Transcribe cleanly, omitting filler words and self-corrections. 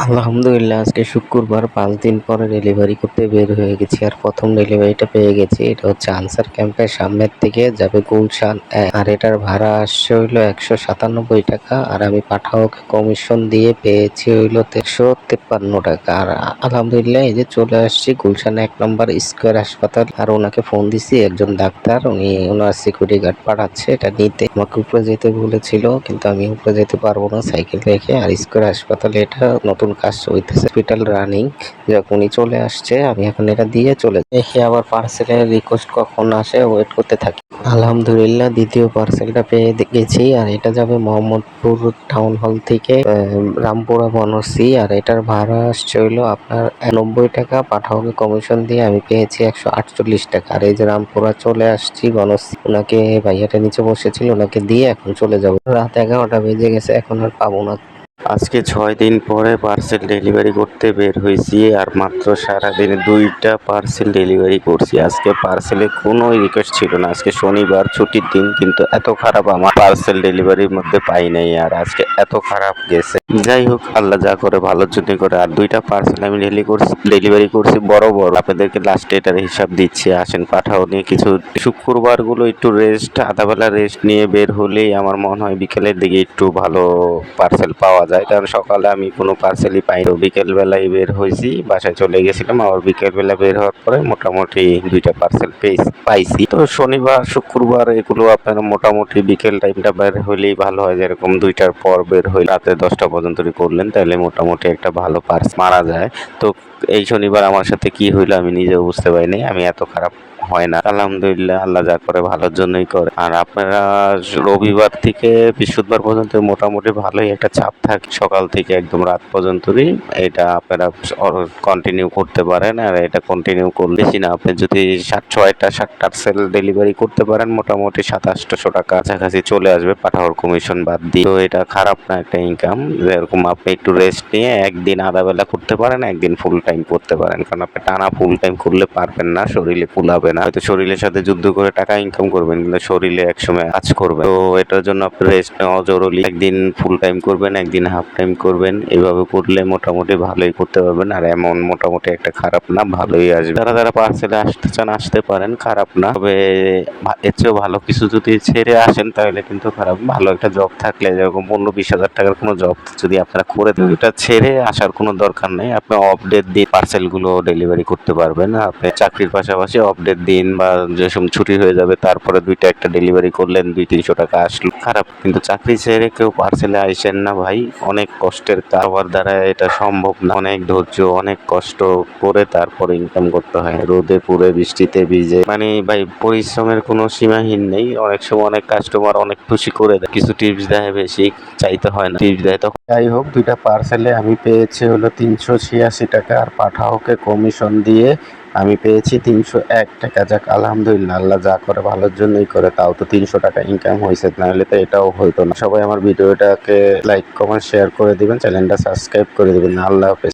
আলহামদুলিল্লাহ আজকে শুক্রবার ৫ দিন পরে ডেলিভারি করতে বের হয়ে গেছি আর প্রথম ডেলিভারিটা পেয়ে গেছি। এটা হচ্ছে আনসার ক্যাম্পের সামনের দিকে যাবে গুলশান আর এটার ভাড়া আসছে হইলো ১৯৭ টাকা আর আমি পাঠাওকে কমিশন দিয়ে পেয়েছি হইলো ১৫৩ টাকা। আর আলহামদুলিল্লাহ এই যে চলে আসছি গুলশান ১ নম্বর স্কয়ার হাসপাতাল। আর ওনাকে ফোন দিছি, একজন ডাক্তার উনি ওনার সিকিউরিটি গার্ড পাঠাচ্ছে এটা নিতে। আমাকে উপরে যেতে বলেছিল কিন্তু আমি উপরে যেতে পারবো না সাইকেল রেখে। আর স্কয়ার হাসপাতালে এটা নতুন কাজ হইতেছে, হসপিটাল রানিং। যখন উনি চলে আসছে আমি এখন এটা দিয়ে চলে দেখি আবার পার্সেলের রিকোয়েস্ট কখন আসে ওয়েট করতে থাকি। আলহামদুলিল্লাহ দ্বিতীয় পার্সেলটা পেয়ে গেছি আর এটা যাবে মোহাম্মদপুর টাউন হল থেকে রামপুরা বনশ্রী। আর এটার ভাড়া আসছে হইলো আপনার ৯০ টাকা, পাঠাওকে কমিশন দিয়ে আমি পেয়েছি ১৪৮ টাকা। আর এই যে রামপুরা চলে আসছি বনশ্রী, ওনাকে ভাইয়াটা নিচে বসেছিল ওনাকে দিয়ে এখন চলে যাবো। রাত ১১টা বেজে গেছে, এখন আর পাবো না। আজকে ৬ দিন পরে পার্সেল ডেলিভারি করতে বের হয়েছি আর মাত্র সারাদিনে ২টা পার্সেল ডেলিভারি করছি। আজকে পার্সেলে কোনো রিকোয়েস্ট ছিল না, আজকে শনিবার ছুটির দিন, কিন্তু এত খারাপ আমার পার্সেল ডেলিভারির মধ্যে পাই নাই আর আজকে এত খারাপ গেছে। যাই হোক, আল্লাহ যা করে ভালোর জন্য করে। আর 2টা পার্সেল আমি ডেলিভারি করছি বড় বড়। আপনাদেরকে লাস্টে এটার হিসাব দিচ্ছি, আসেন পাঠাও নিয়ে। কিছু শুক্রবারগুলো একটু রেস্ট, আধাবেলা রেস্ট নিয়ে বের হলেই আমার মনে হয় বিকেলের দিকে একটু ভালো পার্সেল পাওয়া যায়, কারণ সকালে আমি কোনো পার্সেলই পাই না। বিকেলবেলায় বের হয়েছি, বাসায় চলে গেছিলাম, আবার বিকেলবেলা বের হওয়ার পরে মোটামুটি 2টা পার্সেল পাইছি। তো শনিবার শুক্রবার এগুলো আপনারা মোটামুটি বিকেল টাইমটা বের হলেই ভালো হয়। যেরকম 2টার পর বের হয়ে রাতে 10টা পর্যন্ত করলেন তাহলে মোটামুটি একটা ভালো পার্স মারা যায়। তো এই শনিবার আমার সাথে কি হইলো আমি নিজেও বুঝতে পারিনি, আমি এত খারাপ হয় না। আলহামদুলিল্লাহ, আল্লাহ যা করে ভালোর জন্যই করে। আর আপনারা রবিবার থেকে বৃহস্পতিবার পর্যন্ত মোটামুটি ভালোই একটা চাপ থাকে, সকাল থেকে একদম রাত পর্যন্তই। এটা আপনারা কন্টিনিউ করতে পারেন। আর এটা কন্টিনিউ করলে বেশি না, আপনি যদি 6টা 7টা পার্সেল ডেলিভারি করতে পারেন মোটামুটি 700-800 টাকা কাছাকাছি চলে আসবে পাঠাওয়ার কমিশন বাদ দিয়ে। তো এটা খারাপ না একটা ইনকাম। যেরকম আপনি একটু রেস্ট নিয়ে একদিন আধা বেলা করতে পারেন, একদিন ফুল টাইম করতে পারেন, কারণ আপনি টানা ফুল টাইম করলে পারবেন না, শরীরে কুলাবে না। হয়তো শরীরের সাথে যুদ্ধ করে টাকা ইনকাম করবেন কিন্তু শরীরে একসময় কাজ করবে। তো এটার জন্য আপনার রেস্ট নেওয়া জরুরি। একদিন ফুল টাইম করবেন, একদিন হাফ টাইম করবেন, এভাবে করলে মোটামুটি ভালোই করতে পারবেন। আর এমন মোটামুটি একটা খারাপ না, ভালোই আসবে। যারা যারা পার্সেলে আসতে চান আসতে পারেন, খারাপ না। তবে এর চেয়েও ভালো কিছু যদি ছেড়ে আসেন তাহলে কিন্তু খারাপ। ভালো একটা জব থাকলে, যেরকম 15-20 হাজার টাকার কোনো জব যদি আপনারা করে দেন, এটা ছেড়ে আসার কোনো দরকার নেই। আপনি অফডেট দিয়ে পার্সেলগুলো ডেলিভারি করতে পারবেন। আপনি চাকরির পাশাপাশি অফডেট দিন বা যে সময় ছুটি হয়ে যাবে তারপরে 2টা একটা ডেলিভারি করলেন, 200-300 টাকা আসলো, খারাপ। কিন্তু চাকরি ছেড়ে কেউ পার্সেলে আইসেন না ভাই, অনেক কষ্টের কারবার দ্বারা এটা সম্ভব না। অনেক ধৈর্য, অনেক কষ্ট করে তারপরে ইনকাম করতে হয়, রোদে পুড়ে বৃষ্টিতে ভিজে। মানে ভাই পরিশ্রমের কোনো সীমাহীন নেই। অনেক সময় অনেক কাস্টমার অনেক খুশি করে দেয়, কিছু টিপস দেয়, বেশি চাইতে হয় না, টিপস দেয় তখন। যাই হোক, 2টা পার্সেলে আমি পেয়েছি হলো 386 টাকা আর পাঠাওকে কমিশন দিয়ে আমি পেয়েছি 301 টাকা। যাক আলহামদুলিল্লাহ, আল্লাহ যা করে ভালোর জন্যই করে। তাও তো 300 টাকা ইনকাম হয়েছে, নাহলে তো এটাও হইতো না। সবাই আমার ভিডিওটাকে লাইক কমেন্ট শেয়ার করে দিবেন, চ্যানেলটা সাবস্ক্রাইব করে দিবেন। আল্লাহ হাফেজ।